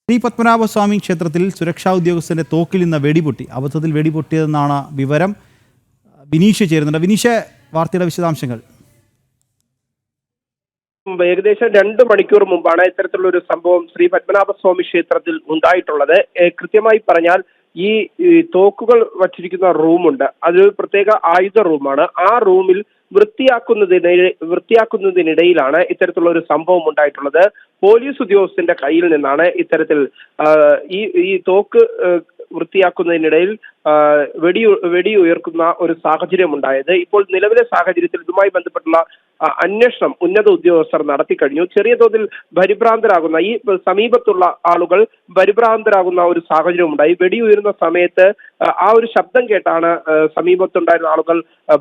ശ്രീ പത്മനാഭസ്വാമി ക്ഷേത്രത്തിൽ സുരക്ഷാ ഉദ്യോഗസ്ഥന്റെ തോക്കിൽ നിന്ന് വെടിപൊട്ടി. അബദ്ധത്തിൽ വെടിപൊട്ടിയതെന്നാണ് വിവരം. വിനീഷ് ചേരുന്നുണ്ട്. വിനീഷ്, വാർത്തയുടെ വിശദാംശങ്ങൾ. ഏകദേശം 2 മണിക്കൂർ മുമ്പാണ് ഇത്തരത്തിലുള്ള ഒരു സംഭവം ശ്രീ പത്മനാഭസ്വാമി ക്ഷേത്രത്തിൽ ഉണ്ടായിട്ടുള്ളത്. കൃത്യമായി പറഞ്ഞാൽ ഈ തോക്കുകൾ വച്ചിരിക്കുന്ന റൂമുണ്ട്, അത് പ്രത്യേക ആയുധ റൂമാണ്. ആ റൂമിൽ വൃത്തിയാക്കുന്നതിനിടയിലാണ് ഇത്തരത്തിലുള്ള ഒരു സംഭവം ഉണ്ടായിട്ടുള്ളത്. പോലീസ് ഉദ്യോഗസ്ഥന്റെ കയ്യിൽ നിന്നാണ് ഇത്തരത്തിൽ ഈ തോക്ക് വൃത്തിയാക്കുന്നതിനിടയിൽ വെടി ഉയർക്കുന്ന ഒരു സാഹചര്യം ഉണ്ടായത്. ഇപ്പോൾ നിലവിലെ സാഹചര്യത്തിൽ ഇതുമായി ബന്ധപ്പെട്ടുള്ള അന്വേഷണം ഉന്നത ഉദ്യോഗസ്ഥർ നടത്തി കഴിഞ്ഞു. ചെറിയ തോതിൽ പരിഭ്രാന്തരാകുന്ന ഈ സമീപത്തുള്ള ആളുകൾ പരിഭ്രാന്തരാകുന്ന ഒരു സാഹചര്യം ഉണ്ടായി. വെടി ഉയരുന്ന സമയത്ത് ആ ഒരു ശബ്ദം കേട്ടാണ് സമീപത്തുണ്ടായിരുന്ന ആളുകൾ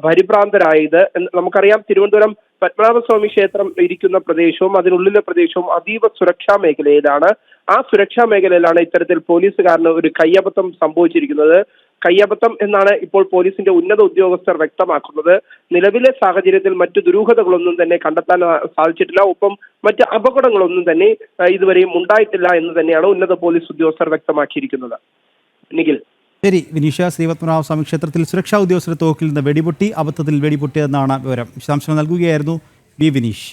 പരിഭ്രാന്തരായത്. നമുക്കറിയാം, തിരുവനന്തപുരം പത്മനാഭസ്വാമി ക്ഷേത്രം ഇരിക്കുന്ന പ്രദേശവും അതിനുള്ളിലെ പ്രദേശവും അതീവ സുരക്ഷാ മേഖലയിലാണ്. ആ സുരക്ഷാ മേഖലയിലാണ് ഇത്തരത്തിൽ പോലീസുകാരന് ഒരു കയ്യബദ്ധം സംഭവിച്ചിരിക്കുന്നത്. കയ്യബദ്ധം എന്നാണ് ഇപ്പോൾ പോലീസിന്റെ ഉന്നത ഉദ്യോഗസ്ഥർ വ്യക്തമാക്കുന്നത്. നിലവിലെ സാഹചര്യത്തിൽ മറ്റു ദുരൂഹതകളൊന്നും തന്നെ കണ്ടെത്താൻ സാധിച്ചിട്ടില്ല. ഒപ്പം മറ്റ് അപകടങ്ങളൊന്നും തന്നെ ഇതുവരെയും ഉണ്ടായിട്ടില്ല എന്ന് തന്നെയാണ് ഉന്നത പോലീസ് ഉദ്യോഗസ്ഥർ വ്യക്തമാക്കിയിരിക്കുന്നത്. നിഖിൽ. ശരി വിനീഷ, ശ്രീ പത്മനാഭസ്വാമി ക്ഷേത്രത്തിൽ സുരക്ഷാ ഉദ്യോഗസ്ഥരുടെ തോക്കിൽ നിന്ന് വെടിപൊട്ടി. അബദ്ധത്തിൽ വെടിപൊട്ടിയതെന്നാണ് വിവരം. വിശദാംശങ്ങൾ നൽകുകയായിരുന്നു വി വിനീഷ്.